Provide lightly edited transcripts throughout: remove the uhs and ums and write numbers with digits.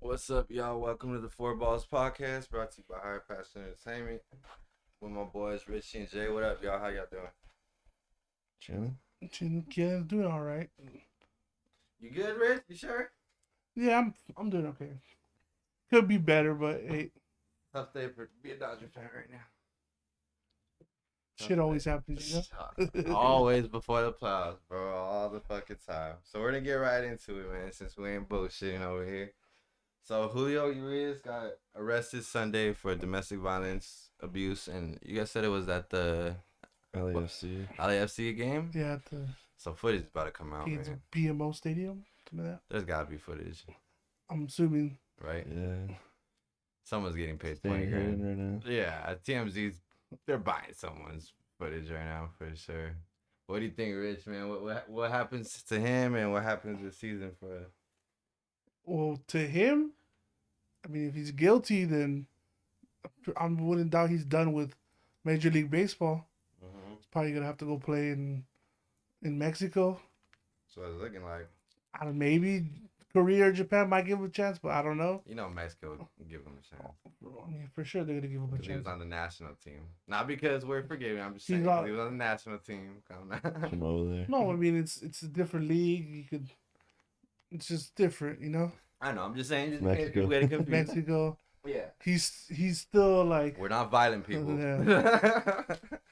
What's up, y'all? Welcome to the 4Balls podcast, brought to you by Higher Passion Entertainment. With my boys Richie and Jay. What up, y'all? How y'all doing? Chilling. Yeah, doing all right. You good, Rich? You sure? Yeah, I'm doing okay. Could be better, but hey, Tough day for be a Dodger fan right now. shit always happens, you know. Always before the playoffs, bro. All the fucking time. So we're gonna get right into it, man. Since we ain't bullshitting over here. So Julio Urias got arrested Sunday for domestic violence abuse, and you guys said it was at the LAFC game. Yeah, So footage is about to come out, it's man. BMO Stadium. Something like that. There's gotta be footage, I'm assuming. right? Yeah. Someone's getting paid Staying 20 grand. hidden right now. Yeah, TMZ's they're buying someone's footage right now for sure. What do you think, Rich, man? What happens to him and what happens this season for us? Well, to him, I mean, if he's guilty, then I wouldn't doubt he's done with Major League Baseball. Mm-hmm. He's probably gonna have to go play in Mexico. So it's looking like, I don't. Maybe Korea or Japan might give him a chance, but I don't know. Mexico would give him a chance. I mean, for sure they're gonna give him a Because he was chance. on the national team. Not because we're forgiving, I'm just He's saying. not- He was on the national team. Come on. From over there. No, I mean it's a different league. You could. It's just different, you know. I know, I'm just saying. Just Mexico. People getting confused. Mexico. Yeah. He's still like We're not violent people.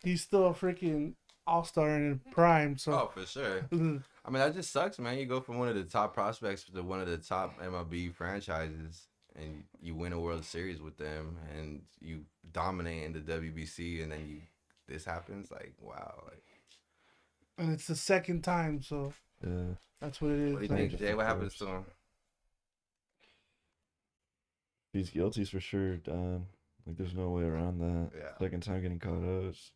he's still a freaking all-star in prime. So Oh, for sure. I mean, that just sucks, man. You go from one of the top prospects to one of the top MLB franchises, and you win a World Series with them, and you dominate in the WBC, and then this happens. Like, wow. Like, and it's the second time, so Yeah. that's what it is. what do you Like, think, just Jay? the What happens first. to him? He's guilty for sure, Don. Like, there's no way around that. Yeah. Second time getting caught up. It's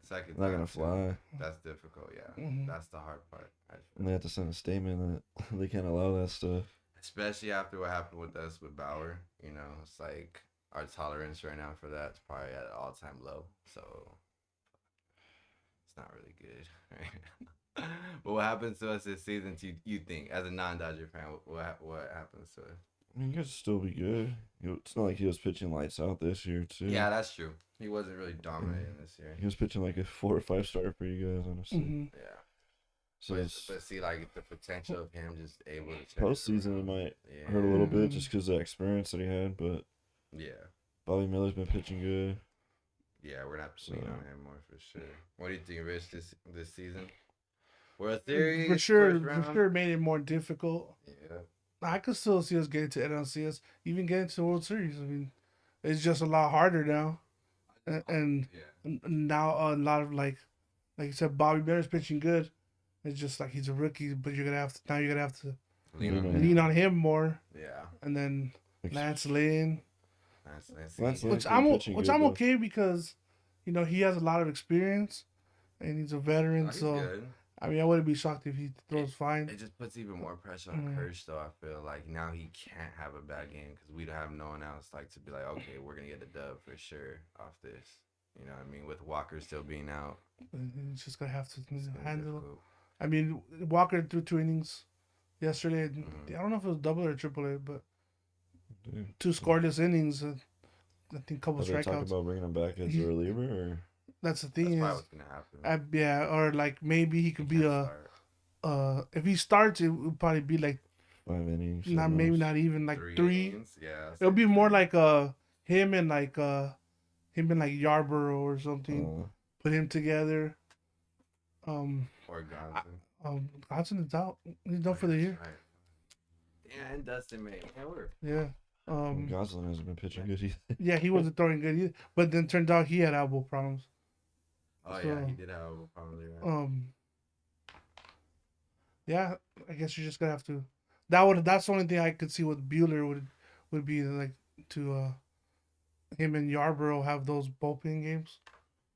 Second not time, gonna too. fly. That's difficult. Yeah, Mhm. that's the hard part. And they have to send a statement that they can't allow that stuff. Especially after what happened with us with Bauer. You know, it's like our tolerance right now for that is probably at an all-time low. So it's not really good. Right? But what happens to us this season? You think, as a non-Dodger fan, what happens to us? I mean, he could still be good. It's not like he was pitching lights out this year, too. Yeah, that's true. He wasn't really dominating this year. He was pitching like a 4 or 5 star for you guys, honestly. mhm. Yeah, So but see, like the potential of him just able to turn it postseason, it around. might Yeah. hurt a little bit Mhm. just because of the experience that he had. But Yeah, Bobby Miller's been pitching good. yeah, we're gonna have to lean So- on him more for sure. What do you think, Rich, this season? World Series For sure, first for round? sure, made it more difficult. Yeah. I could still see us getting to NLCS, even getting to the World Series. I mean, it's just a lot harder now, and Yeah. now a lot of like you said, Bobby Miller's pitching good. It's just like he's a rookie, but you're gonna have to Lean on Yeah. him. lean on him more, Yeah. and then Ex- Lance Lynn, Lance Lance Lynn. Lynn. which been I'm pitching good, I'm though. okay because, you know, he has a lot of experience, and he's a veteran. Oh, he's so good. I mean, I wouldn't be shocked if he throws It fine. just puts even more pressure on Mhm. Kirsch, though. I feel like now he can't have a bad game because we don't have no one else like to be like, okay, we're gonna get a dub for sure off this. You know what I mean? With Walker still being out, He's just gonna have to it's gonna be handle. difficult. I mean, Walker threw 2 innings yesterday. Mhm. I don't know if it was double or triple A, but Dude. 2 scoreless innings. I think a couple Are they talking strikeouts. about bringing him back as He- a reliever, or That's the That's thing probably is, what's gonna happen. yeah, or like maybe he could He be can't a start. if he starts, it would probably be like 5 innings? at not maybe most? not even like Three three. innings? Yeah. It'll be more three. like him and like Yarborough or something. Put him together. Or Gonson. Godson is out. He's done for the year. Right. Yeah, and Dustin May. Yeah, we're Yeah. Goslin hasn't been pitching good either. Yeah, he wasn't throwing good either. But then turned out he had elbow problems. Oh yeah, he So- did have a probably right. Yeah, I guess you're just gonna have to. That's the only thing I could see with Bueller would be like to him and Yarborough have those bullpen games.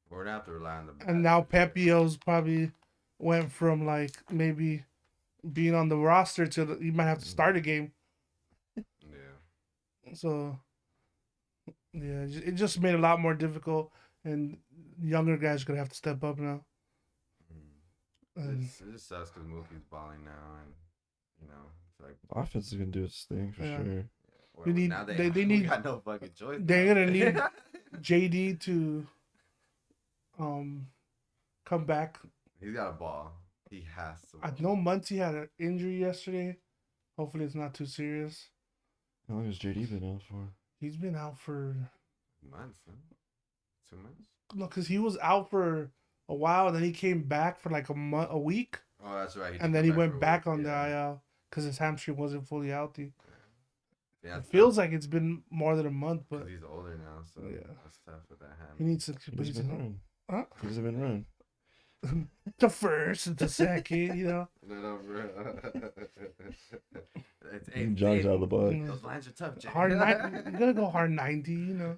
We're gonna have to rely on the. And now Pepio's probably went from like maybe being on the roster to he might have to start a game. Yeah. So yeah, it just made it a lot more difficult, and younger guys are gonna have to step up now. And It just sucks because Mookie's balling now, and you know, it's like Offense is gonna do its thing for Yeah. sure. You need- now they we need- got no fucking choice. they're now. gonna need JD to come back. He's got a ball. He has to. I ball. know Muncie had an injury yesterday. Hopefully it's not too serious. How long has JD been out for? He's been out for months, huh? 2 months. no, because he was out for a while. Then he came back for like a week, Oh, that's right. and then he went for a back week, on the yeah. IL because his hamstring wasn't fully healthy. Yeah, It feels like it's been more than a month, but because he's older now, so Yeah. that's tough with that hand. he needs to. He But hasn't been run. Huh? He hasn't been run. The first, the second, you know. No, bro. He jogs out of the box. Those lines are tough, Jay. Hard 90. You gotta go hard 90, you know.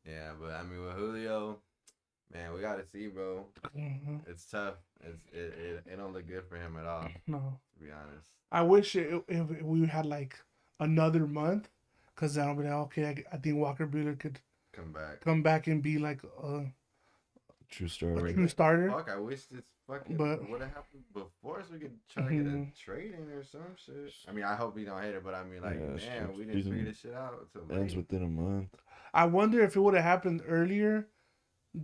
Yeah, but I mean with Julio, man, we gotta see, bro. Mhm. It's tough. It don't look good for him at all, No, to be honest. I wish if we had like another month, because then I'll be like, okay, I think Walker Buehler could Come back. and be like a True starter. true starter. Fuck, I wish this fucking But- would have happened before, so we could try to get a Mhm. trade in or some shit. I mean, I hope we don't hate it, but I mean, like, Yeah, it's man, just we didn't season figure this shit out until Ends late. within a month. I wonder if it would have happened earlier.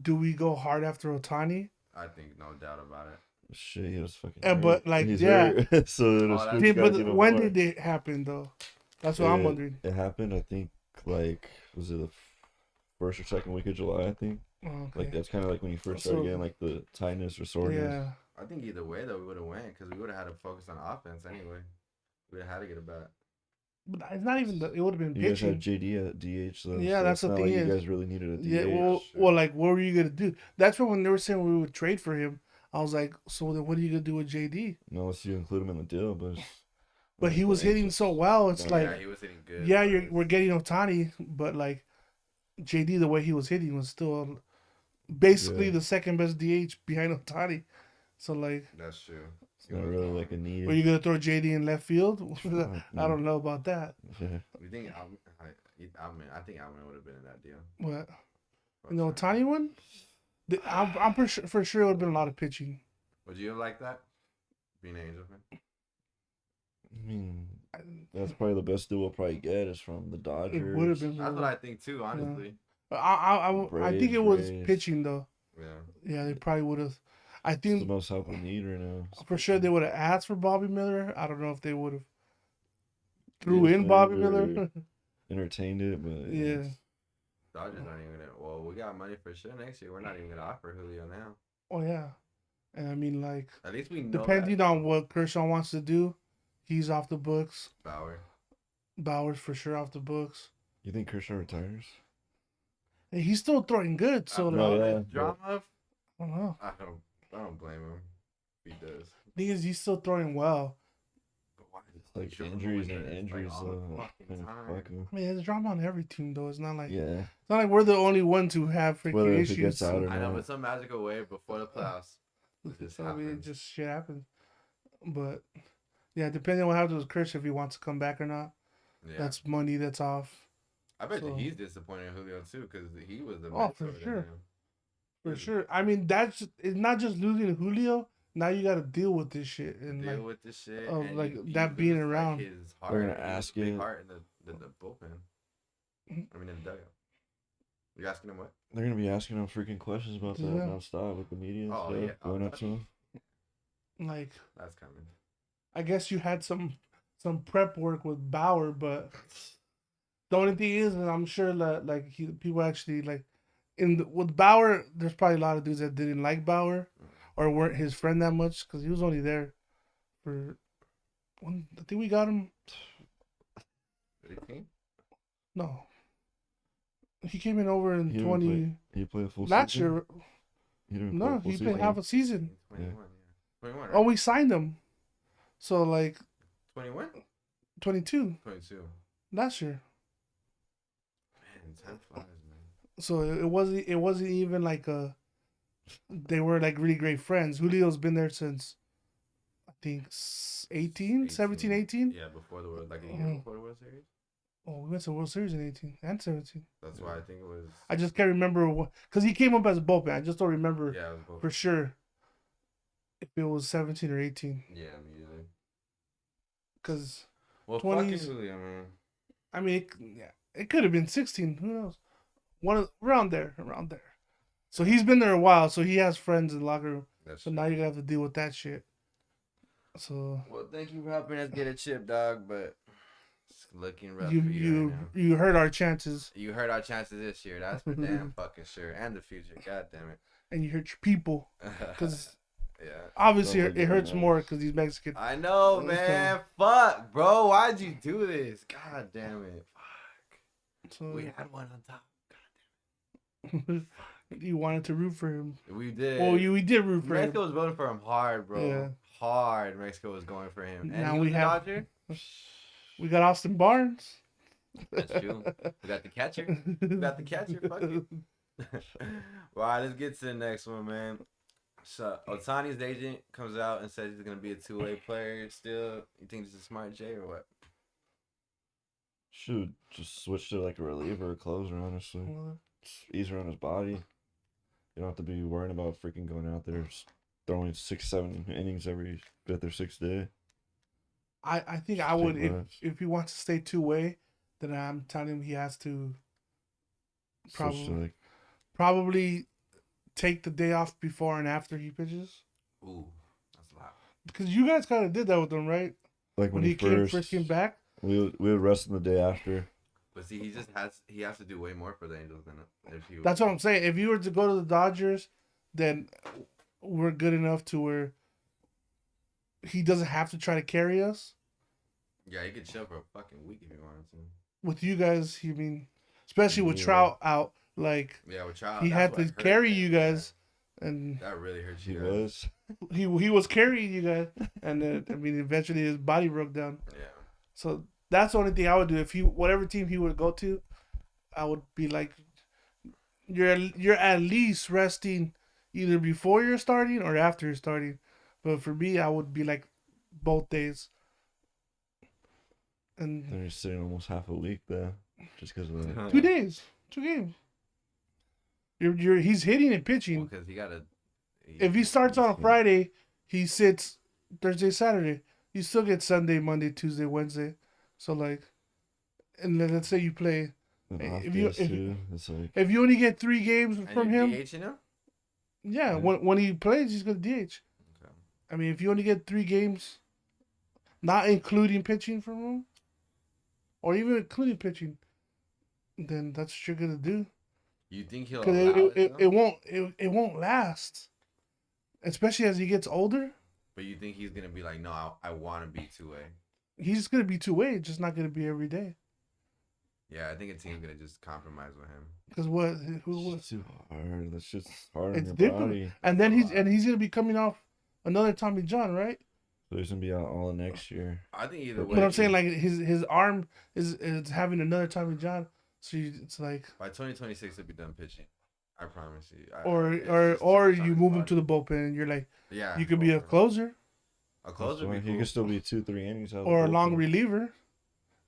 Do we go hard after Otani? I think no doubt about it. Shit, he was fucking. And but, hurt. like, He's yeah. hurt. So it was Oh, screwed Yeah, guys but even when more. did it happen though? That's what I'm wondering. It happened, I think, like, was it the first or second week of July? I think. Oh, okay. Like that's kind of like when you first So- started getting like the tightness or soreness. Yeah. I think either way though, we would have went because we would have had to focus on offense anyway. We would have had to get a bat. But it's not even. It would have been You guys had pitching. JD at DH though. Yeah, so that's it's the not thing like is- you guys really needed a DH. Yeah. Well, sure. well, like, what were you gonna do? That's when they were saying we would trade for him. I was like, so then what are you gonna do with JD? No, unless you include him in the deal, but. But he was hitting so well. It's Yeah, like, yeah, he was hitting good. yeah, but we're getting Otani, but like JD, the way he was hitting was still basically Yeah. the second best DH behind Otani. So like, That's true. It's He not was really wrong. like a need. are you gonna throw JD in left field? Fuck, I don't know about that. Yeah. We think I think Alvin would have been in that deal. But For you know, sure. Otani one, I'm for sure it would have been a lot of pitching. Would you have liked that? Being an Angel fan? I mean, that's probably the best deal we'll probably get is from the Dodgers. It would have been. That's what I think too, honestly. I think it was Braves. pitching though. Yeah. Yeah, they probably would have. I It's the think most help we need right now. for sure they would have asked for Bobby Miller. I don't know if they would have threw Yes, in they Bobby were. Miller. Entertained it, but Yeah. Dodgers aren't even gonna. Well, we got money for sure next year. We're not even gonna offer Julio now. Oh yeah, and I mean like At least we know. depending that. on what Kershaw wants to do, he's off the books. Bauer. Bauer's for sure off the books. you think Kershaw retires? And he's still throwing good, so After like, all yeah, this drama. I don't know. I don't blame him. He does. Thing is, he's still throwing well. But why is It's like drama injuries with and this, like, injuries, all the though. fucking Kinda time? fuck 'em. I mean, there's drama on every team though. It's not like Yeah, it's not like we're the only ones who have freaking whether if issues. it gets out or I know, not. but some magical way before the playoffs. It just I mean, it happens. just shit happens. But yeah, depending on what happens with Kershaw, if he wants to come back or not, Yeah. that's money that's off. I bet so- he's disappointed in Julio too, because he was the Oh, for mentor to sure. him. For sure. I mean, it's not just losing Julio. Now you got to deal with this shit and Deal like, with this shit. of, and like, you that being lose, like, around. his heart. They're gonna You lose ask a big it. heart in the bullpen. Mhm. I mean, in the dugout. You asking him what? They're gonna be asking him freaking questions about that Yeah. nonstop with the media and Oh, stuff yeah. going up to him. like That's coming. I guess you had some prep work with Bauer, but the only thing is, and I'm sure that like people actually like with Bauer, there's probably a lot of dudes that didn't like Bauer or weren't his friend that much because he was only there for one. I think we got him. 18? No, he came in over in He didn't 20 He played a full last season. year. He didn't play No, a full he season. played half a season. 21, yeah. 21, right? Oh, we signed him. So like 21? 22 22. last year. Man, time flies, man. So it wasn't even like they were like really great friends. Julio's been there since I think 17, 18. Yeah, before the World, like a year Mhm. before the World Series. Oh, we went to World Series in 18 and 17. That's why I think it was. I just can't remember what because he came up as a bullpen. I just don't remember Yeah, it was both. for sure if it was 17 or 18. Yeah, me either. Because Well, 20s fucking Julio, man. I mean, yeah, it could have been 16. Who knows? Around there, around there. So he's been there a while, so he has friends in the locker room. That's So now you're gonna have to deal with that shit. So well, thank you for helping us get a chip, dog. But it's looking rough you for you right you now. you hurt our chances, You hurt our chances this year. That's for damn fucking sure, and the future. God damn and you hurt your people, it. because yeah. obviously Don't it hurts forget more us. because he's Mexican. I know, So- man. Fuck, bro. Why'd you do this? God damn it. Fuck. So We had one on top. you wanted to root for him. We did. Well, we did root for Mexico him. was voting for him hard, bro. Yeah. Hard. Mexico was going for him. And Now he we was a have- Dodger. We got Austin Barnes. That's true. We got the catcher. We got the catcher. Fuck it. All right, let's get to the next one, man. So Otani's agent comes out and says he's gonna be a two-way player still. You think this is a smart J or what? Should just switch to like a reliever or closer, honestly. Just ease around his body. You don't have to be worrying about freaking going out there throwing 6-7 innings every 5th or 6th day. I think Just I would take reps. if he wants to stay two-way, then I'm telling him he has to Switch to like probably take the day off before and after he pitches. Ooh, that's a lot. Because you guys kind of did that with him, right? when When he he first came back. we would rest him the day after. But see, he has to do way more for the Angels than if he. That's what I'm saying. If you were to go to the Dodgers, then we're good enough to where he doesn't have to try to carry us. Yeah, he could chill for a fucking week if he wanted to. With you guys, I mean, especially with Yeah. Trout out, like Yeah, with Child. he had to carry you guys, and That really hurt He you. was. he was carrying you guys, and then I mean, eventually his body broke down. Yeah. So that's the only thing I would do if he whatever team he would go to, I would be like, you're at least resting either before you're starting or after you're starting. But for me, I would be like both days. And Then he's sitting almost half a week there, just because of that. 2 days, 2 games. He's hitting and pitching. Because he got to. If he starts on a Friday, he sits Thursday, Saturday. He still gets Sunday, Monday, Tuesday, Wednesday. So like, and then let's say you play. And off If you- days if- too, it's like If you only get 3 games And from you're him, DHing him? yeah, Yeah. when he plays, he's gonna DH. Okay. I mean, if you only get 3 games, not including pitching from him, or even including pitching, then that's what you're gonna do. You think he'll Because allow it won't last, especially as he gets older. But you think he's gonna be like, no, I want to be 2-way. He's gonna be 2-way, just not gonna be every day. Yeah, I think a team's gonna just compromise with him. Because what? it's Who? just too hard. That's just hard on It's your different. body. And then It's a lot. he's gonna be coming off another Tommy John, right? So he's gonna be out all next year. I think either way. But I'm saying like his arm is having another Tommy John, so it's like by 2026 he'll be done pitching. I promise you. or you move him to the bullpen and you're like yeah. you could be a closer A closer. That's Be why cool. he could still be 2-3 innings out. or a long reliever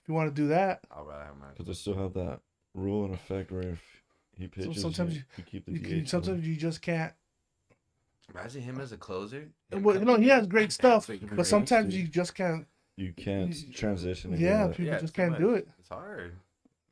if you want to do that. I'll rather have my. Because they still have that rule in effect where if he pitches, sometimes you keep the You DH. can, sometimes you just can't. Imagine him as a closer. Well, you know, he has great stuff, Absolutely but great. sometimes you just can't. You can't you- transition. Yeah, again. people it's just too can't do much. it. It's hard.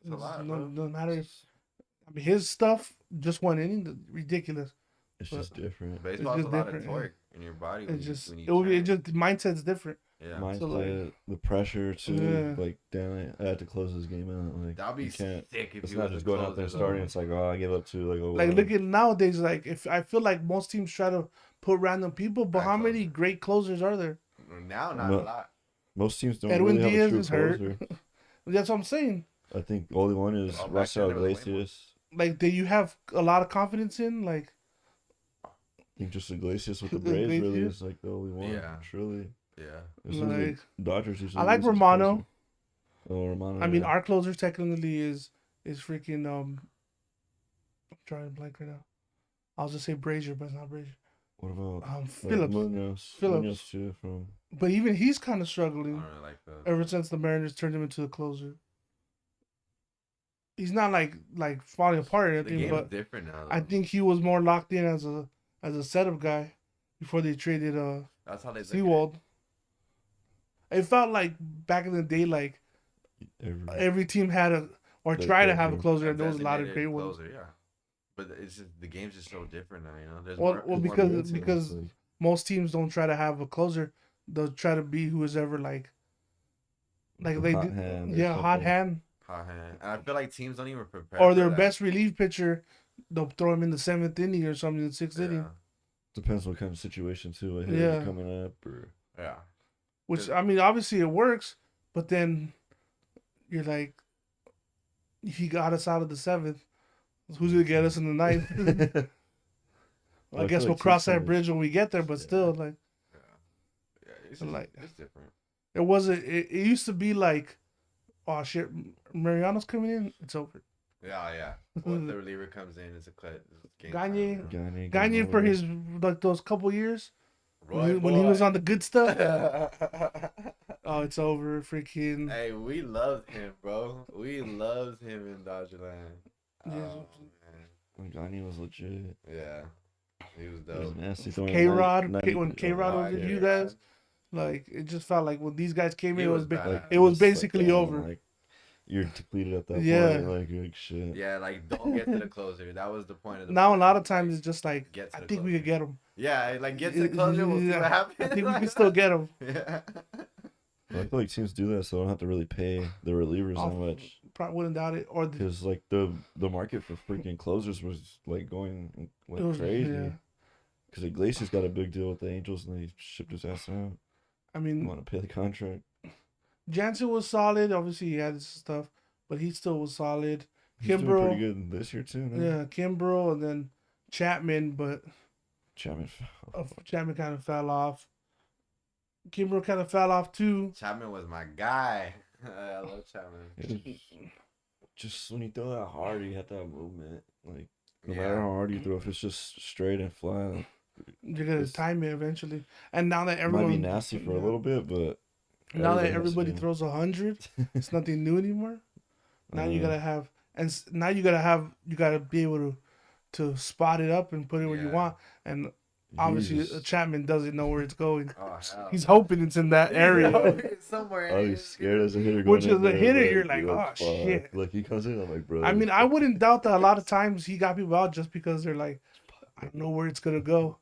It's a It's lot, no, bro. no matter. I mean, his stuff just 1 inning, ridiculous. It's but- just different. Baseball's just a lot of different, yeah. torque in your body. When It's you, just when you it would be train. just the mindset's different. Yeah. Mine's So, like- the pressure too. Yeah. Like, damn, I had to close this game out. Like, That'd be you can't. sick if It's you not was just a going out there closer, starting. though. It's like, oh, I give up to like, oh, Like wow. look at nowadays, like if I feel like most teams try to put random people, but Right how many closer. great closers are there? Now, not No. a lot. Most teams don't Edwin really have a Diaz true is hurt. closer. That's what I'm saying. I think the only one is Oh, back then Rafael there was way more. Iglesias. Like that you have a lot of confidence in. Like I think just Iglesias with the Braves really Iglesias? is like the only one. Yeah. Truly. Yeah. As soon as Like, the Dodgers usually I like lose his Romano. closer. Oh, Romano. I mean, yeah. our closer technically is freaking I'm trying to blank right now. I'll just say Brazier, but it's not Brazier. What about like, Phillips. Munoz? Phillips. Munoz too from. But even he's kind of I struggling don't really like those. ever since the Mariners turned him into a closer. He's not like falling apart or The anything, game's but different now. Though. I think he was more locked in as a setup guy before they traded That's how they look at it. Seawald. It felt like back in the day, like every team had a or Their try to have a closer. closer, and there was a lot of Designated great ones. closer, yeah. But it's just, the game's just so different now, you know. There's Well, more. well, There's more because movement. because Like, most teams don't try to have a closer; they'll try to be who is ever like a they hot do, hand or yeah, hot something. hand hot hand. And I feel like teams don't even prepare or for their that. best relief pitcher. They'll throw him in the seventh inning or something, in the sixth Yeah, inning. Depends what kind of situation too. A hitters Yeah, are coming up or yeah. which I mean, obviously it works, but then you're like, he got us out of the seventh. Who's gonna get us in the ninth? Well, I I feel guess we'll like cross that teams- bridge when we get there. But Yeah. still, like, Yeah, it's like it's different. it wasn't. It used to be like, oh shit, Mariano's coming in. It's over. Yeah, yeah. When the reliever comes in, it's a game Gagne- time, Gagne, Gagne for his like those couple years when he was on the good stuff. Oh, it's over. Freaking. Hey, we loved him, bro. We loved him in Dodgerland. Yeah. Oh, man. When Gagne was legit. Yeah. He was He was dope. nasty. throwing K-Rod, 90 when K-Rod was with yeah. you guys, like it just felt like when these guys came He in, was it was badass. it was just like, basically damn, over. Like, you're depleted at that Yeah. point. Like, you're like shit. Yeah, like, don't get to the closer. That was the point of the Now a point. lot of times it's just like, Get to I the think we closer. could get him. Yeah, like, get to the closer. We'll see what happens. I think we can still get him. Yeah. But I feel like teams do that, so they don't have to really pay the relievers that much. Probably wouldn't doubt it. Or Because like the market for freaking closers was like going like it was crazy. yeah. Because Iglesias got a big deal with the Angels and they shipped his ass out. I You mean, want to pay the contract? Jansen was solid. Obviously, he had his stuff, but he still was solid. He's doing Kimbrough, pretty good this year too. No? yeah, Kimbrough, and then Chapman, but Chapman. Chapman kind of fell off. Kimbrough kind of fell off too. Chapman was my guy. I love Chapman. Just when you throw that hard, you have to have movement. Like no Yeah. matter how hard you throw, if it's just straight and flat, You're gonna It's- time it eventually. And now that it everyone might be nasty for a little bit, but now that everybody has to everybody do. throws 100, it's nothing new anymore. Now you Uh, gotta have, and now you gotta be able to spot it up and put it where you Yeah. want. And obviously, he's- Chapman doesn't know where it's going. Oh, hell. He's hoping it's in that area. Somewhere. Oh, he's scared as a hitter. Which going is in a there, hitter, you're like, you're oh, fuck. shit. Like he comes in, I'm like, bro. I mean, I wouldn't doubt that a lot of times he got people out just because they're like, I don't know where it's gonna go.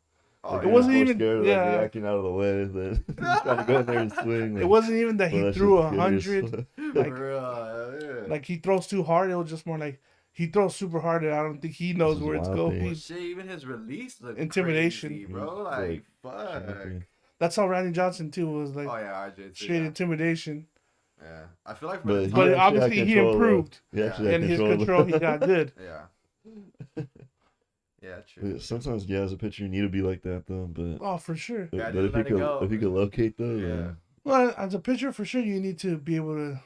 Oh, Like, It he's wasn't more even- scared, yeah. like reacting out of the way. Then he's trying to go in there and swing. Like, It wasn't even that bro, he that threw shit's scary as 100. fuck. like- yeah. Like he throws too hard. It was just more like he throws super hard, and I don't think he knows This is where it's wild going. thing. Well, shit, even his release looked Intimidation. crazy, bro. He's, Like, like, fuck. Champion. That's how Randy Johnson too was like Oh yeah, RJ too. straight Yeah. intimidation. Yeah. I feel like for But the he But actually had obviously he control, though. improved, He actually had and his control. control he got good. Yeah. Yeah, true. Yeah, sometimes, yeah, as a pitcher, you need to be like that though. But, Oh, for sure. Yeah, but just let it go. if you could locate though, Yeah. Well, as a pitcher, for sure, you need to be able to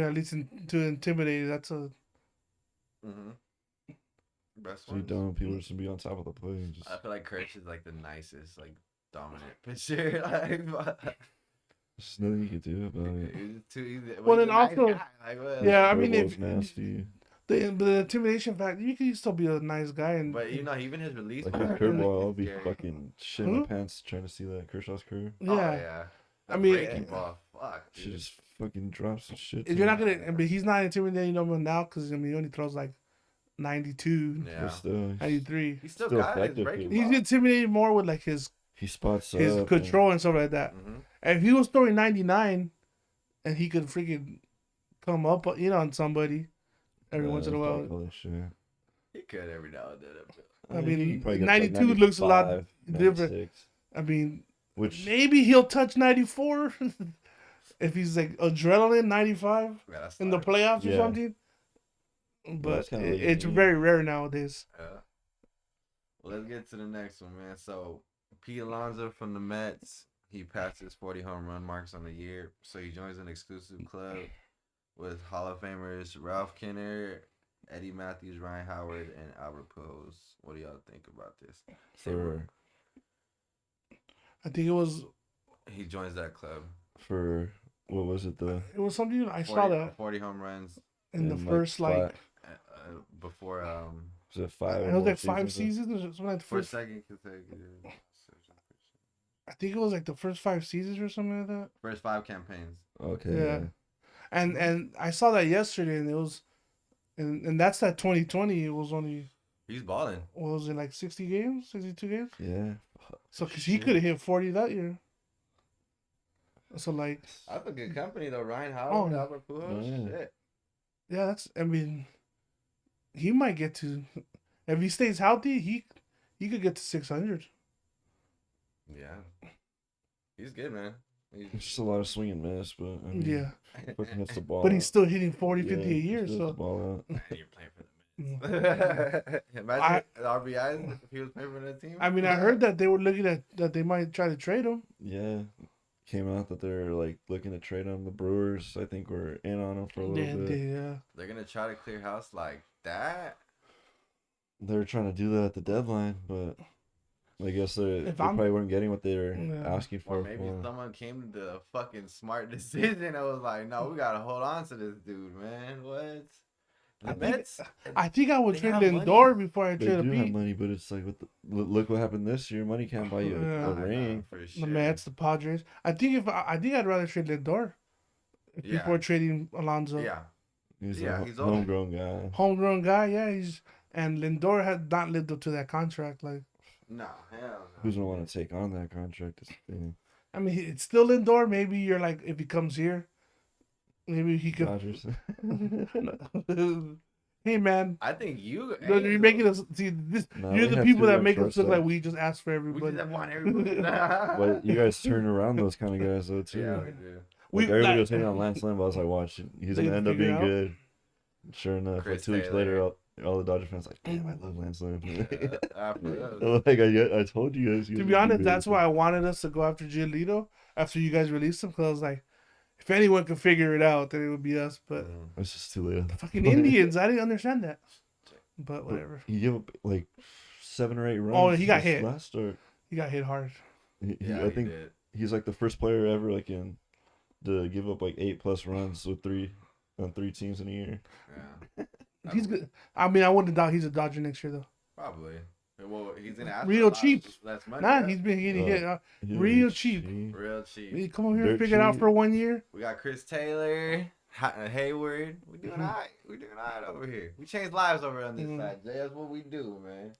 at least to intimidate. That's a Mm-hmm. Best so you one. don't, people just be on top of the play. And just, I feel like Kirsch is like the nicest, like dominant pitcher. Like, there's nothing you can do about it. he's too. Well, he's then a nice also- guy, like, what? yeah. I mean, Curveball's if nasty. the intimidation factor, you can still be a nice guy, and But you know, even his release. Like was his like curveball, I'll be scary. fucking shitting my pants trying to see that Kershaw's curve. Oh, yeah. yeah. I That mean- breaking ball. Fuck. She Dude. just fucking drops and shit. If you're not gonna, but he's not intimidating no one now because I mean he only throws like 92, Yeah. But still, 93. He's still still got his effective, breaking dude. He's ball. intimidated more with like his he spots his up. control and stuff like that. Mm-hmm. And if he was throwing 99, and he could freaking come up, on somebody every once in a while. He could every now and then. I mean, he probably got 92 looks a lot 95, different. 96, I mean, Which maybe he'll touch 94 if he's like adrenaline 95 Yeah, that's in the not- playoffs or Yeah. something. that's But kinda what you it's need. very rare nowadays. Yeah. Well, let's get to the next one, man. So, Pete Alonso from the Mets, he passed his 40 home run marks on the year. So, he joins an exclusive club with Hall of Famers Ralph Kenner, Eddie Matthews, Ryan Howard, and Albert Pujols. What do y'all think about this? I think He joins that club. for what was it it was something I saw that 40 home runs in the and, first like before was it 5? it or was more like 5 seasons or something like the for first. second consecutive I think it was like the first 5 seasons or something like that. first 5 campaigns. Okay. Yeah. And I saw that yesterday, and it was, and that's that 2020. It was only, He's balling. what was it, like 60 games, 62 games? Yeah. So because he Shit. could have hit 40 that year. So like, That's a good company though. Ryan Oh, Howard, Albert Pujols. yeah. Shit. yeah, that's. I mean, he might get to, if he stays healthy, he could get to 600. Yeah. He's good, man. It's just a lot of swing and miss, but I mean, Yeah, fucking hits the ball. but he's out. still hitting 40, 50 a Yeah, year. he still hits the So ball out. You're playing for the Mets. Imagine the RBIs if he was playing for that team. I mean, I heard that they were looking at that they might try to trade him. Yeah. Came out that they're like looking to trade him. The Brewers, I think, were in on him for a little bit. Yeah. They're gonna try to clear house like that. They were trying to do that at the deadline, but I guess they probably weren't getting what they were asking for. Or maybe someone came to the fucking smart decision. I was like, no, we gotta hold on to this dude, man. What? The Mets? I think I would They trade have Lindor before I They trade a do have Pete. money, but it's like, look what happened this year. Money can't buy you Yeah. a ring. For The sure. Mets, the Padres. I think I'd rather trade Lindor Yeah. before trading Alonso. Yeah. He's Yeah, a he's older. homegrown guy. Homegrown guy, yeah. And Lindor had not lived up to that contract. Like, No, hell no. Who's gonna want to take on that contract? Is the thing. I mean, it's still Lindor. Maybe you're like, if he comes here, maybe he could. Dodgers. Hey man, I think you. you're making us see this. No, You're we the have people two that young make us look like shortstops. we just asked for We everybody. just want everybody. But you guys turn around those kind of guys though too. Yeah, we do. Like everybody like- was hating on Lance Lynn, but I was like, watch, he's They gonna end up figure being it out. good. Sure enough, Chris like 2 weeks Taylor. later, all the Dodger fans like, damn, I love Lance Lynn. After us. Like I told you guys. To be honest, that's why I wanted us to go after Giolito after you guys released him, because I was like, if anyone could figure it out, then it would be us. But It's just too late. fucking Indians, I didn't understand that. But whatever. He gave up like 7 or 8 runs. Oh, he got this hit. last start. He got hit hard. Yeah, I think he's like the first player ever like to give up like 8+ runs with 3 teams in a year. Yeah. He's good. I mean, I wouldn't doubt he's a Dodger next year though. Probably. Well, he's gonna ask Real for a lot cheap. less money. Nah, right? he's been getting hit. He's Real cheap. Real cheap. Hey, come over here and Dirt figure it out cheap. for 1 year. We got Chris Taylor, Hayward. We doing alright. We doing alright over here. We change lives over on this side. Jay, that's what we do, man.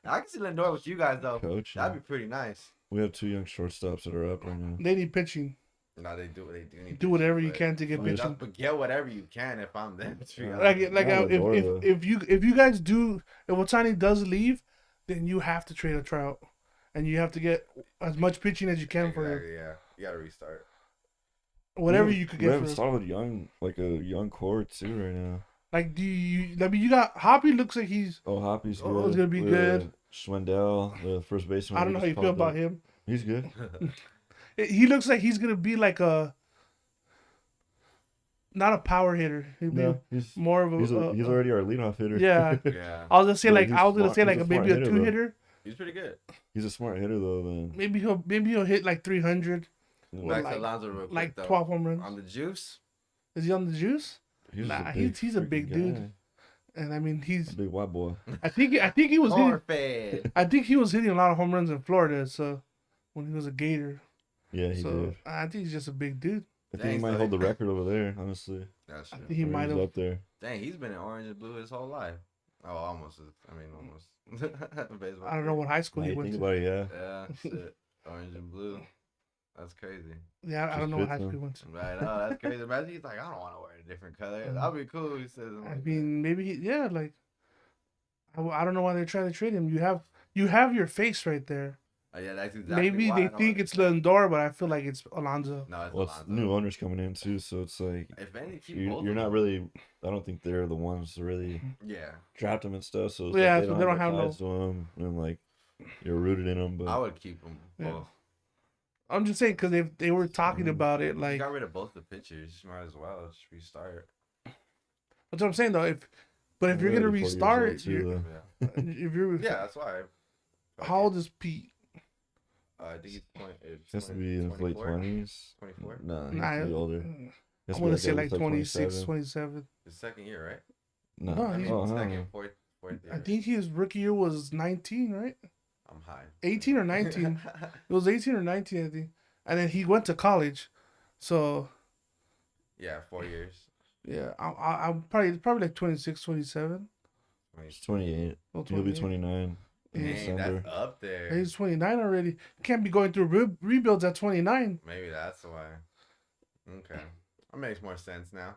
I can see Lindor with you guys though. Coach. That'd be pretty nice. We have 2 young shortstops that are up right now. They need pitching. No, they do. They do. Need Do whatever you but- can to get but pitching. But get whatever you can if I'm them. To be Like honest. if you guys do, if Otani does leave, then you have to trade a Trout, and you have to get as much pitching as you can for Exactly, yeah. You gotta restart. whatever you could We get have for a solid young core too right now. Like, do you? I mean, you got Hoppy. Looks like he's. Oh, Hoppy's good. Oh, it's gonna be good. Schwindel, the first baseman. I don't know how you feel about him. He's good. He looks like he's gonna be like a. Not a power hitter. He'd be No, he's more of a. he's already our leadoff hitter. Yeah. Yeah. I was gonna say But like he's I was gonna smart- say he's like a smart maybe a hitter, 2 though. hitter. He's pretty good. He's a smart hitter though. Then Maybe he'll hit like 300, Back like- to Alonso real quick, like though. 12 home runs. On the juice. Is he on the juice? he's Nah, a he's a freaking big guy. dude. And I mean he's. A big white boy. I think he was hitting. Fed. I think he was hitting a lot of home runs in Florida. So when he was a Gator. Yeah, he So did. I think he's just a big dude. I think he Thanks, might buddy. hold the record over there. Honestly, That's I true. think he I mean, might he's have. up there. Dang, he's been in orange and blue his whole life. Oh, almost. I mean, almost. Baseball I don't know what high school Now he you went think to. about it, yeah. Yeah, shit. Orange and blue. That's crazy. Yeah, I Just don't know what fits high school him. he went to. Right? Oh, that's crazy. Imagine he's like, I don't want to wear a different color. That'll be cool. He says. I mean, maybe yeah, like I don't know why they're trying to trade him. You have your face right there. Oh, yeah, that's exactly Maybe why I they don't think want it's Lindor, but I feel like it's Alonso. No, it's Well, it's Alonso. new owners coming in too, so it's like If any, keep both you're of not them. really. I don't think they're the ones to really Yeah, draft them and stuff. So it's Yeah, like so they don't have no- ties to them, and like you're rooted in them. But I would keep them Yeah. both. I'm just saying because they were talking about it You like got rid of both the pitchers. You might as well just restart. that's what I'm saying though. If you're They're gonna already 40 years restart, old, too, you're, though. if you're Yeah, that's why. how old is Pete? I think it's Has to be in his late 20s. 24? Nah, he's Nah, be older. I Has want to be say like at 26, 27. 27. His second year, right? No, No, I mean, oh, second, no. fourth year. I think his rookie year was 19, right? I'm high. 18 or 19. It was 18 or 19, I think. And then he went to college, so Yeah, 4 years. Yeah, I'm probably like 26, 27. He's 28. Well, He'll be 28. 29 in Yeah. Dang, December. that's up there. He's 29 already. You can't be going through rebuilds at 29. Maybe that's why. Okay. That makes more sense now.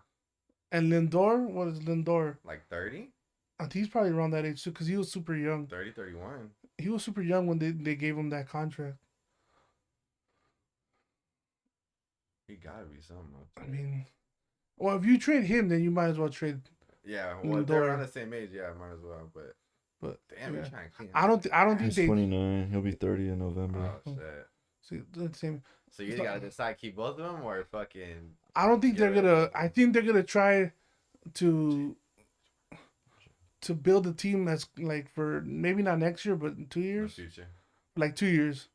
And Lindor, what is Lindor? Like 30? I think he's probably around that age too, because he was super young. 30, 31. He was super young when they gave him that contract. He gotta be something up I there. mean, well, if you trade him, then you might as well trade. Yeah, well, if they're Lindor. around the same age, yeah, might as well. But But damn, yeah. you're trying to clean I don't think He's they 29. He'll be 30 in November. Oh, shit. see the same. So you gotta decide keep both of them or fucking. I don't think they're Yeah. gonna. I think they're gonna try to build a team that's like for maybe not next year, but in 2 In the years, future. like 2 years.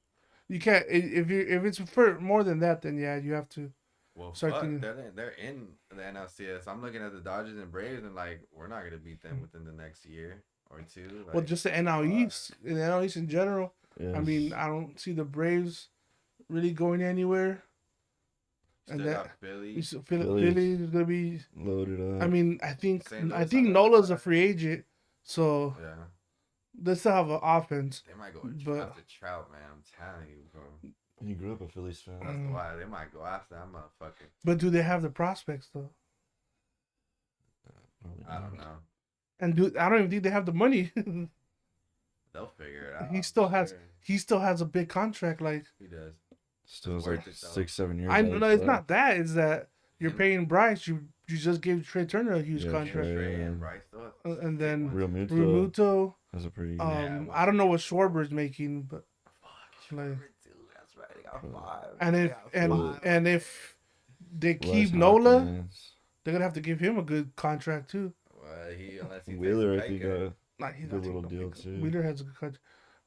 You can't if it's for more than that, then yeah, you have to. Well, Start fuck, thinking- they're in the NLCS. I'm looking at the Dodgers and Braves, and like we're not gonna beat them within the next year or two. Like, Well, just the NL East, the NL East in general. Yeah, I mean, I don't see the Braves really going anywhere. still and got that- Philly. Philly is gonna be. loaded up. I mean, I think St. Louis Nola's a outside. free agent, so Yeah, they still have an offense. they might go But- after Trout, man. I'm telling you, bro. he grew up a Phillies fan. That's Mm. why they might go after that motherfucker. But do they have the prospects though? Probably I don't not. know. And I don't even think they have the money. They'll figure it out. He I'm still has- sure. He still has a big contract. Like He does. Still has worth like it, though. 6-7 years. I out know of it's left. not that. It's that you're And- paying Bryce. You just gave Trey Turner a huge Yeah, contract, Trey. Trey and Yeah. Bryce still have And then Real Muto Remuto. has a pretty. Yeah, I don't know what Schwarber's making, but Fuck, like- that's right. They got Bro. 5. and They if got and 5. and if they Wes keep Nola, Hopkins. they're gonna have to give him a good contract too. Well, unless he Wheeler, I takes a think, pay cut. Like he's Good not taking little no deal, pay cut. too. Wheeler has a good contract.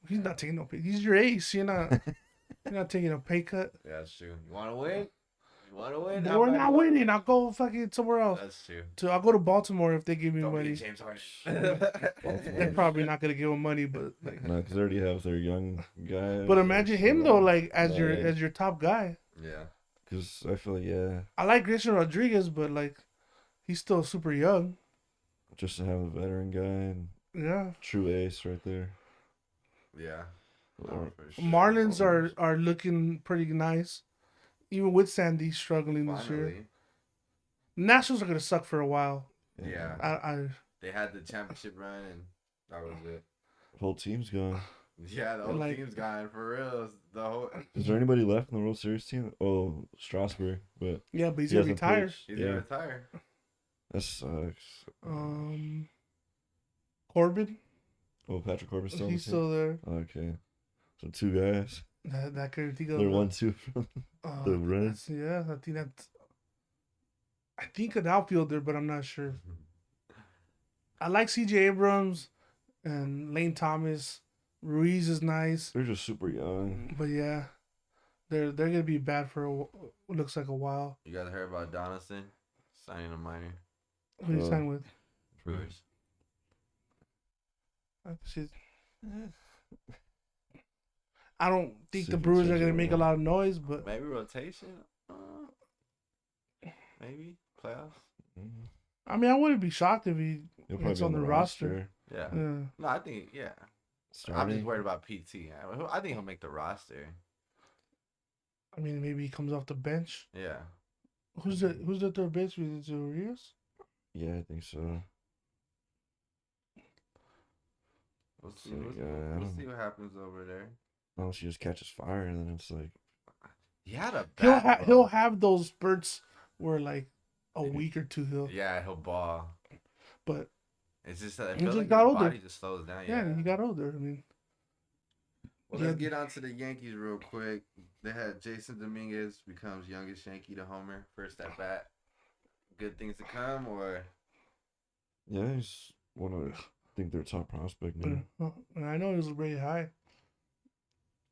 He's not taking no pay. He's your ace. You're not taking a pay cut. Yeah, that's true. You want to win? You want to win? We're not winning. I'll go fucking somewhere else. That's true. I'll go to Baltimore if they give me Don't money. be James Harden. They're probably not gonna give him money, but like, No, because they already have their young guy. but imagine him though, like as Yeah. your top guy. Yeah. Because I feel like, yeah, I like Christian Rodriguez, but like he's still super young. just to have a veteran guy and Yeah. true ace right there. Yeah. Or- No, for sure. Marlins are looking pretty nice, even with Sandy struggling this year. Finally. Nationals are gonna suck for a while. Yeah. I They had the championship run, and that was it. The whole team's gone. Yeah, the whole Like- team's gone for real. The whole Is there anybody left in the World Series team? Oh, Strasburg, but yeah, but he's he gonna hasn't retire. pitched. he's Yeah, gonna retire. that sucks. Corbin, Oh, Patrick Corbin's still on the he's team? still there. Okay, so 2 guys. That could think of They're 1-2 from the run. Yeah, I think an outfielder, but I'm not sure. I like C.J. Abrams and Lane Thomas. Ruiz is nice, They're just super young. but yeah, they're gonna be bad for looks like a while. You guys heard about Donaldson signing a minor? Who you Oh. sign with? Brewers. Shit. I don't think See the if he Brewers are changes gonna it make a around. lot of noise, but Maybe rotation. Maybe playoffs. Mhm. I mean, I wouldn't be shocked if he. He'll probably It's be on the roster. Yeah. Yeah. No, I think I'm just Starting. worried about PT. I think he'll make the roster. I mean, maybe he comes off the bench. Yeah. Who's the third baseman? Is it Urias? Yeah, I think so. We'll see. So, We'll, yeah, I we'll don't- see what happens over there. Unless he just catches fire, and then it's like, He had a He'll have those spurts where like a week or two Yeah, he'll ball. but It's just that I He feel just like got his older. body just slows down. yeah, he got older. I mean, Well, he let's had- get on to the Yankees real quick. They had Jason Dominguez becomes youngest Yankee to homer, first at bat. Good things to come, or yeah, he's one of, I think their top prospect now. and I know he was really high.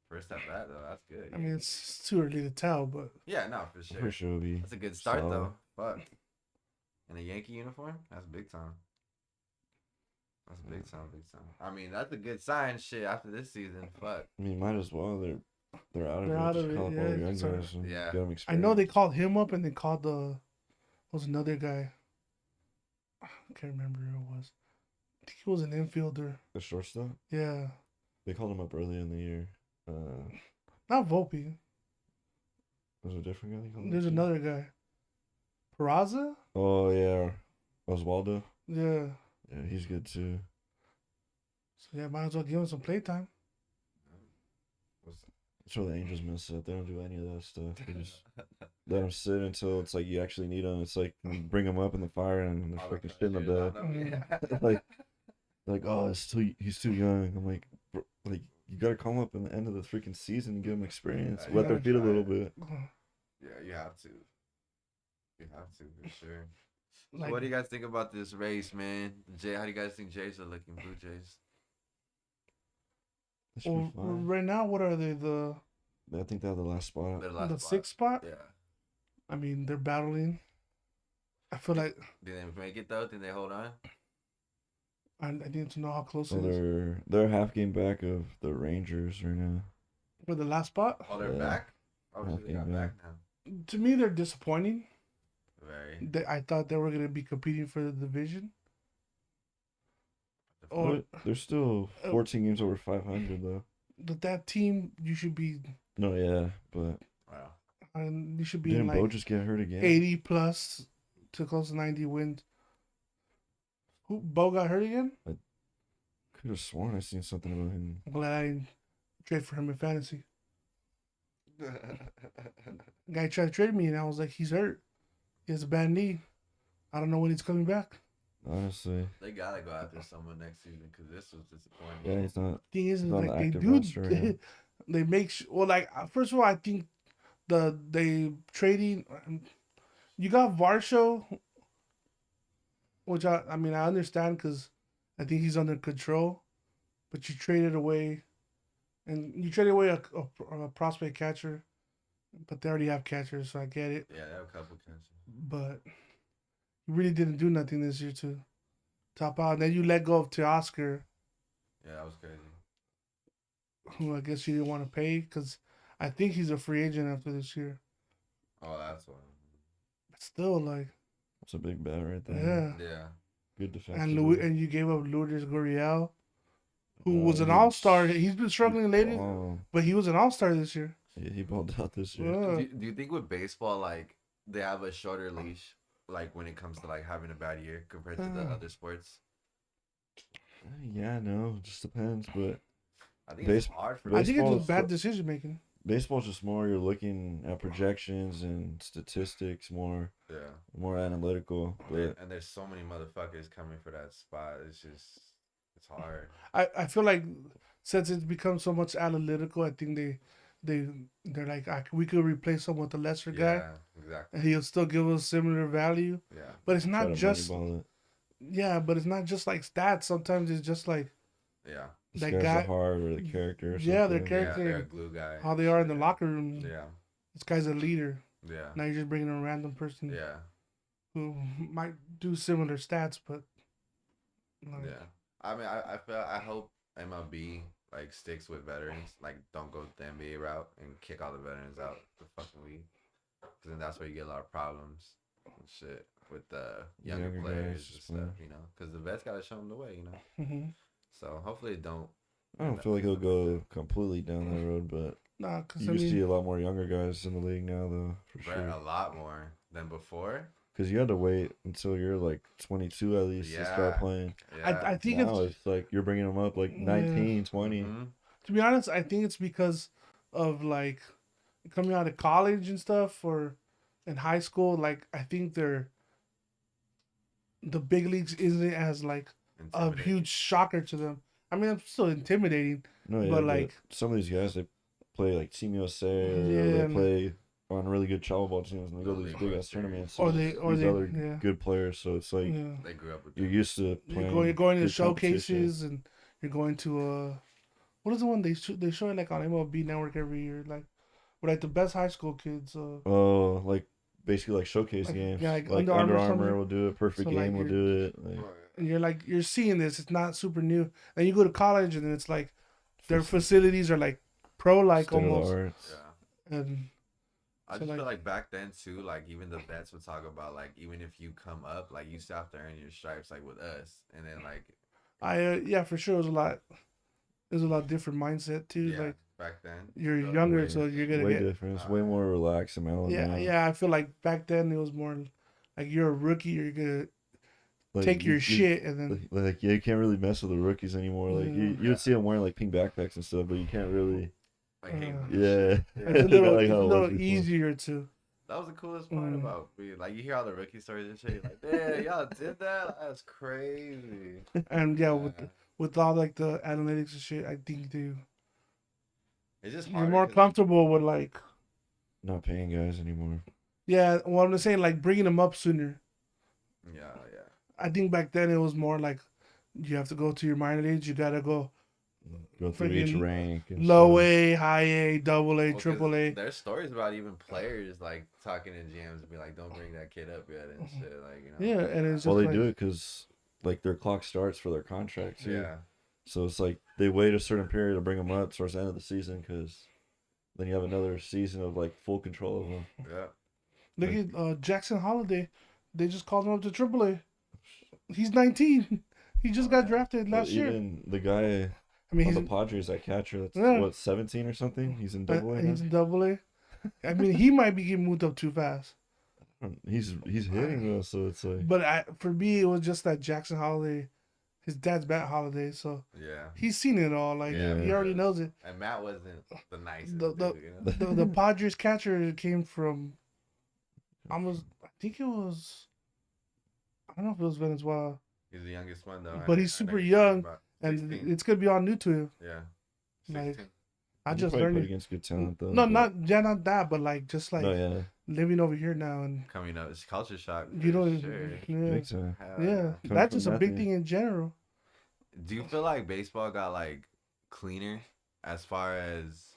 first at bat though. That's good. I mean, it's too early to tell, but yeah, no, for sure. For sure, it'll be That's a good start solid. though. Fuck. In a Yankee uniform, that's big time. That's big time, big time. I mean, that's a good sign. Shit, after this season, fuck. I mean, might as well. They're out of They're it. out Just of it, call up all yeah, the young sorry. guys and Yeah. get them I know they experience. called him up and they called was another guy. I can't remember who it was. I think he was an infielder. The shortstop. Yeah, They called him up early in the year. not Volpe. Was it a different guy? They called him There's up to? another guy. Peraza? Oh yeah, Oswaldo. Yeah. Yeah, he's good too. So yeah, might as well give him some playtime. That's where the Angels mess up. They don't do any of that stuff. They just let them sit until it's like you actually need them. It's like you bring them up in the fire and they're fucking shit in the bed. Like, oh, he's too young. I'm like, bro, like you gotta call him up in the end of the freaking season and give him experience. You Wet their gotta feet a try little it. bit. Yeah, you have to. You have to for sure. Like, So what do you guys think about this race, man? Jay, how do you guys think Jays are looking? Blue Jays. That should well, be fine. right now, what are they? The I think they have the last spot. Their last the spot. sixth spot? Yeah. I mean, they're battling. I feel like Do they make it though? Think they hold on? I need to know how close So it is. they're half game back of the Rangers right now. For the last spot, Oh, they're Yeah. back. Oh, they got Yeah. back now. to me, they're disappointing. Very. I thought they were gonna be competing for the division. Or But they're still 14 games over 500 though. but that team, you should be, No, yeah, but Wow. and you should be didn't in Bo like just get hurt again? 80 plus to close to 90 wins. Who Bo got hurt again? Could have sworn I seen something about him. I'm glad I didn't trade for him in fantasy. Guy tried to trade me, and I was like, he's hurt. He has a bad knee. I don't know when he's coming back. Honestly, They gotta go after someone next season because this was disappointing. yeah, he's not. Thing is He's on like the they active do. roster right now. They make well, like first of all, I think they trading. You got Varsho, which I mean I understand because I think he's under control, but you traded away, and you traded away a prospect catcher, but they already have catchers, so I get it. Yeah, they have a couple catches. But you really didn't do nothing this year to top out. And then you let go of Teoscar, Yeah, that was crazy. who I guess you didn't want to pay because I think he's a free agent after this year. Oh, that's one. But still, like, It's a big bet right there. yeah. Yeah. Good defense. And you gave up Lourdes Gurriel, who was an he- all-star. He's been struggling lately, Oh, but he was an all-star this year. he balled out this year. Yeah. Do you think with baseball, like, they have a shorter leash, like, when it comes to, like, having a bad year compared to the other sports? Yeah, no, just depends. But I think it's Base- hard for I think it's Baseball just is bad so- decision making. baseball's just more you're looking at projections and statistics, more Yeah. analytical. But And there's so many motherfuckers coming for that spot. It's hard. I feel like since it's become so much analytical, I think they're like we could replace him with a lesser guy, Yeah, exactly. and he'll still give us similar value. Yeah. But it's try not to just moneyball it. but it's not just like stats. Sometimes it's just like Yeah. This that guy's guy- the heart or the character. Or Yeah, their something. character. Yeah, they're a glue guy. how they are in the Yeah. locker room. Yeah. This guy's a leader. Yeah. Now you're just bringing a random person Yeah. who might do similar stats, but like, Yeah. I mean, I hope MLB like sticks with veterans. Like, don't go the NBA route and kick all the veterans out the fucking league. Because then that's where you get a lot of problems and shit with the younger Younger players guys, and stuff. You know, because the vets gotta show them the way. You know. mhm. So hopefully it don't. I don't feel like he'll go completely down that road, but Nah, because you see a lot more younger guys in the league now, though, for Right, sure. a lot more than before. Because you had to wait until you're like 22 at least to start Yeah. playing. Yeah. I think Now it's it's like you're bringing them up like Yeah. 19, 20. Mhm. to be honest, I think it's because of like coming out of college and stuff or in high school. Like I think the big leagues isn't as like a Intimidating. huge shocker to them. I mean, it's still intimidating. No, yeah, But, but like- some of these guys, they play like Team USA or Yeah, they and- play on really good travel ball teams and they go to Little these League big World ass tournaments. Series. Or these they other yeah. good players. So it's like Yeah. They grew up with you're them. used to playing. You're going to good competition. showcases and you're going to what is the one they show it like on MLB Network every year, like with like the best high school kids. Oh, like basically like showcase Like, games. yeah, like like Under Under Armour Armour something. will do it. Perfect So, like, Game will you're- do it. Like, and you're seeing this. It's not super new. Then you go to college and then it's like their facilities are like pro like state of the almost. arts. Yeah. And I So, just like- feel like back then too, like even the vets would talk about like even if you come up, like you still have to earn your stripes like with us, and then like Yeah, for sure, it was a lot. There's a lot different mindset too. yeah, Like back then you're So, younger, Way- so you're gonna way get. different. It's way more relaxed and mellow Yeah, now. yeah. I feel like back then it was more like you're a rookie, you're gonna Like, take your you, shit and then. yeah, you can't really mess with the rookies anymore. Like you Yeah. would see them wearing like pink backpacks and stuff, but you can't really. I hate Uh, them. Yeah, It's a Not little, like it's how a it was little before. easier to. That was the coolest part Mm. about being like you hear all the rookie stories and shit. You're like, damn, y'all did that? That's crazy. And yeah, with all like the analytics and shit, I think It's just you're hard. more comfortable with like. Not paying guys anymore. Yeah, well, I'm just saying like bringing them up sooner. Yeah, yeah. I think back then it was more like you have to go to your minor leagues. You gotta go Go through each Freaking rank. And low stuff. A, high A, double A, Well, 'cause triple A. There's stories about even players like talking in GMs and be like, "Don't bring that kid up yet" and shit. Like you know. Yeah, and it's just Well, they like, do it because like their clock starts for their contract too. Yeah. So it's like they wait a certain period to bring them up towards the end of the season because then you have another season of like full control of them. Yeah. look at Jackson Holiday. They just called him up to triple A. He's 19. He just got drafted last year. Even the guy I mean, on he's the Padres, that catcher, that's Yeah. what 17 or something. He's in Double A. he's in double A. I mean, he might be getting moved up too fast. He's hitting though, so it's like But for me, it was just that Jackson Holiday, his dad's Matt Holiday, so Yeah. he's seen it all. Like Yeah, he already knows it. And Matt wasn't the nicest The- dude, you know? The Padres catcher came from, I think it was, I don't know if it was Venezuela, He's the youngest one though. But I he's know super you're talking young, about. and 16. it's gonna be all new to him. Yeah. Like, 16. I he just probably learned played it. against good talent though. No, but- not that, but like just like no, yeah, living over here now, and Coming up, it's culture shock. you for know, sure. yeah, big time. Hell yeah, Coming that's from just a big nothing. thing in general. Do you feel like baseball got like cleaner as far as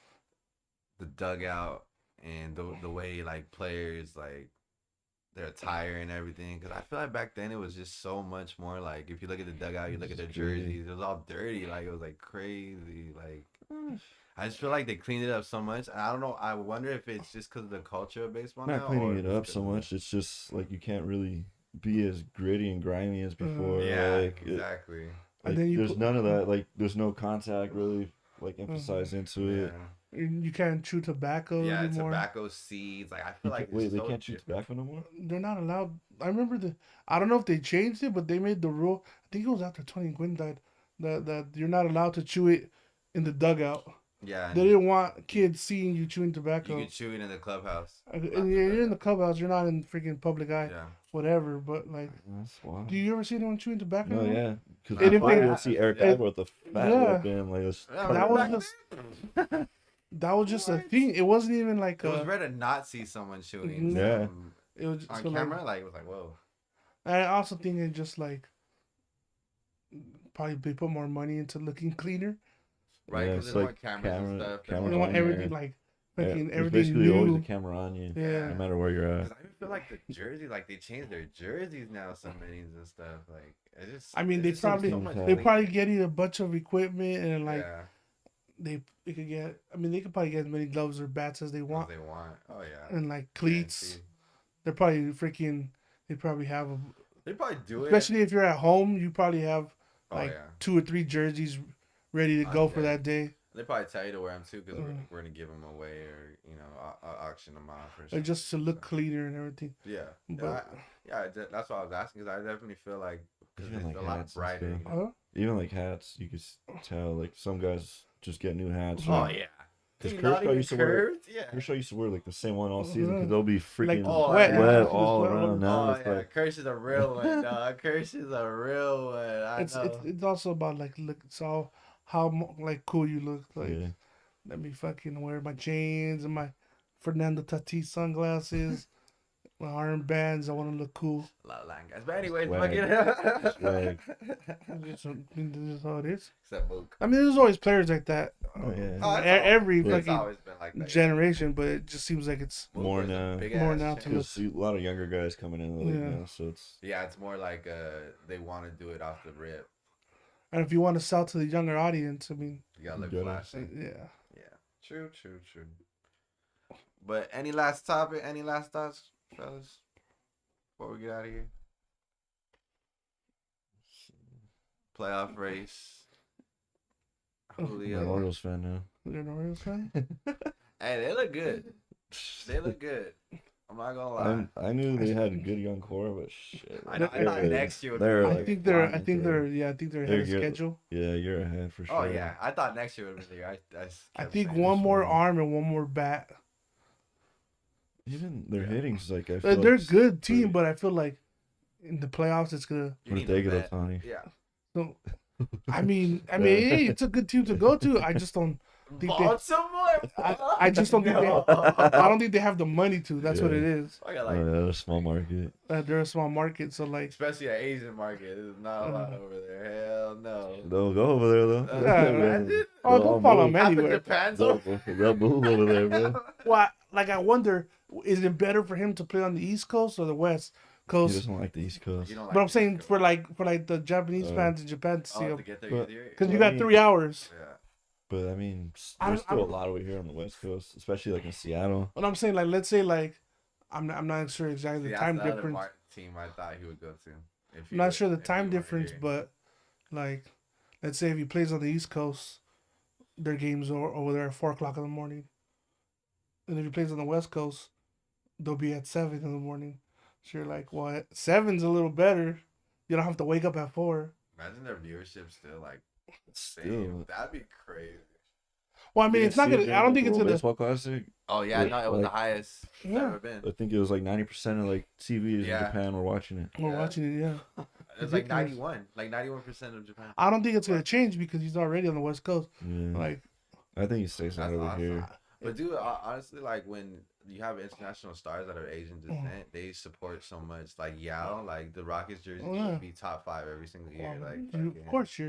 the dugout and the way like players like their attire and everything? Because I feel like back then it was just so much more like if you look at the dugout, you look at their Just dirty. jerseys, it was all dirty. Like it was like crazy. Like I just feel like they cleaned it up so much. And I don't know. I wonder if it's just because of the culture of baseball Not now. cleaning or it if up it's so 'cause of much. It's just like you can't really be as gritty and grimy as before. Yeah, like, exactly. like, then you there's put- none of that. Like there's no contact really like emphasized into Yeah. it. You can't chew tobacco Yeah, anymore. tobacco seeds. Like I feel like Wait, it's they so can't chew different. tobacco no more. They're not allowed. I remember I don't know if they changed it, but they made the rule. I think it was after Tony Gwynn died that you're not allowed to chew it in the dugout. Yeah, They and didn't want kids seeing you chewing you tobacco. can chew it in the clubhouse. And not the you're in the dugout. clubhouse. You're not in freaking public eye, Yeah. whatever. But like, That's wild. do you ever see anyone chewing tobacco? No, anymore? yeah, because And if before they- you'll see Eric Yeah. Ivor with the fat Yeah. lip in like this. Yeah, That was back just then, that was just a What? thing. It wasn't even like it was rare to not see someone chewing. Yeah. it was On so, camera, like it was like whoa. I also think it just like probably they put more money into looking cleaner. Right, Yeah, because it's there's like more cameras and camera- stuff. cameras You on want there. everything like Yeah, fucking there's everything basically always a new. camera on you, Yeah. no matter where you're at. Because I even feel like the jersey, like they changed their jerseys now, some minis and stuff. Like it just. I mean, it they just looks probably so much they cleaner. probably get you a bunch of equipment and like yeah, they could get. I mean, they could probably get as many gloves or bats as they what want, they want. Oh yeah. and like cleats. Guaranteed. They're probably freaking. They probably have They probably do it. especially if you're at home. You probably have Oh like yeah. 2 or 3 jerseys ready to go for Okay. that day, They probably tell you to wear them too because Mm. we're gonna give them away or auction them off or or something. just to look cleaner and everything. Yeah. But That's what I was asking because I definitely feel like because Even it's like a lot hats and brighter. stuff. huh? Even like hats, you could tell like some guys just get new hats. Oh right? yeah. Because Dude, not Kershaw even used to wear. curved? Yeah. Kershaw used to wear like the same one all season Yeah. because they'll be freaking Oh, wet, yeah. wet Just all wet around. Now Oh it's yeah, like Kirsch is a real one, dog. Kirsch is a real one. I It's know. it's also about like look. It's all how like cool you look. Like yeah. let me fucking wear my chains and my Fernando Tatis sunglasses, my armbands. I want to look cool. Lot of line guys. But anyways, Swag. fucking Swag. This is how it is. except Mook. I mean, there's always players like that. Oh, yeah. Oh, it's Every It's fucking always been like that. generation, but it just seems like it's Mook More was a now. big-ass More now chain. to Because a lot of younger guys coming in the league Yeah. now, so it's Yeah, it's more like they want to do it off the rip. and if you want to sell to the younger audience, I mean, You gotta look You gotta- flashy. yeah. Yeah. True. But any last topic? Any last thoughts, fellas? Before we get out of here, playoff race. I'm an Julio. Orioles fan now. You're an Orioles fan? Hey, they look good. They look good. I'm not gonna lie. I knew they had a good young core, but shit. I thought next year would they're be I like think flying. I think they're ahead of They're good. schedule. Yeah, you're ahead for sure. Oh yeah, I thought next year would be the year. I I kept think saying one this. more arm and one more bat. Even their Yeah. hitting's like I feel They're a like good team, but I feel like in the playoffs it's gonna. You When need they a get vet. Ohtani. Yeah. So, I mean, hey, it's a good team to go to. I just don't think they. Baltimore. I just don't think they. I don't think they have the money to. That's what Yeah. it is. I got Oh like, yeah, they're a small market. They're a small market, so like. especially an Asian market. There's not a lot over there. Hell no. They'll go over there though. Imagine. Oh, They'll don't follow move. them Half of anywhere. Japan's They'll, over. they'll move over there, bro. Well, I wonder, is it better for him to play on the East Coast or the West He Coast? doesn't like the East Coast. You don't like But I'm the saying East for Coast. like the Japanese fans in Japan to see to him, get there, But- because you I got mean- 3 hours. Yeah. But I mean, I'm- there's still I'm- a lot over here on the West Coast, especially like in Seattle. But I'm saying like, let's say like, I'm not sure exactly See, the that's time the other difference. team I thought he would go to. If I'm not sure the if he time were difference, here. but like, let's say if he plays on the East Coast, their games are over there at 4 o'clock in the morning, and if he plays on the West Coast, they'll be at 7 in the morning. So you're like, well, 7's a little better. You don't have to wake up at 4. Imagine their viewership still like same. Still, That'd be crazy. Well, I mean, you it's not see it gonna. during I don't the think it's World gonna. Baseball Classic. Oh yeah, Like- no, it was the like- highest it's Yeah. ever been. I think it was like 90% of like TVs Yeah. in Japan were watching it. We're Yeah. watching it, yeah. It was like ridiculous. 91% of Japan. I don't think it's gonna change because he's already on the West Coast. Yeah, Like, I think he stays That's out over awesome. here. But dude, honestly, like when you have international stars that are Asian descent, they support so much. Like Yao, like the Rockets jersey Oh, yeah. would be top 5 every single year. well, Like you, fucking of course,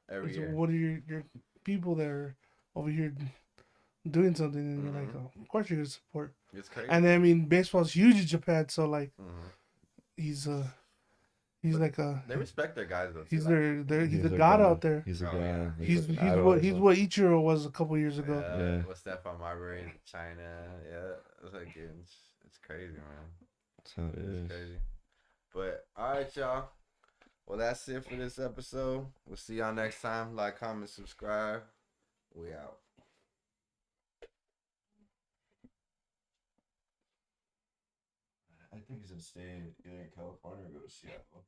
every it's year. one of your people that are over here doing something, and you're like, oh, of course you're gonna support. It's crazy. And then I mean, baseball's huge in Japan, so like, Mhm. he's But like a They respect their guys though. Too. he's like, he's a their god guy. out there. He's a Oh, guy. yeah. like He's an he's idol what or he's something. what Ichiro was a couple years ago. Yeah. What Stephon Marbury in China. Yeah, it's like it's crazy, man. That's how it It's is. crazy. But all right, y'all. Well, that's it for this episode. We'll see y'all next time. Like, comment, subscribe. We out. I think he's gonna stay either in California or go to Seattle.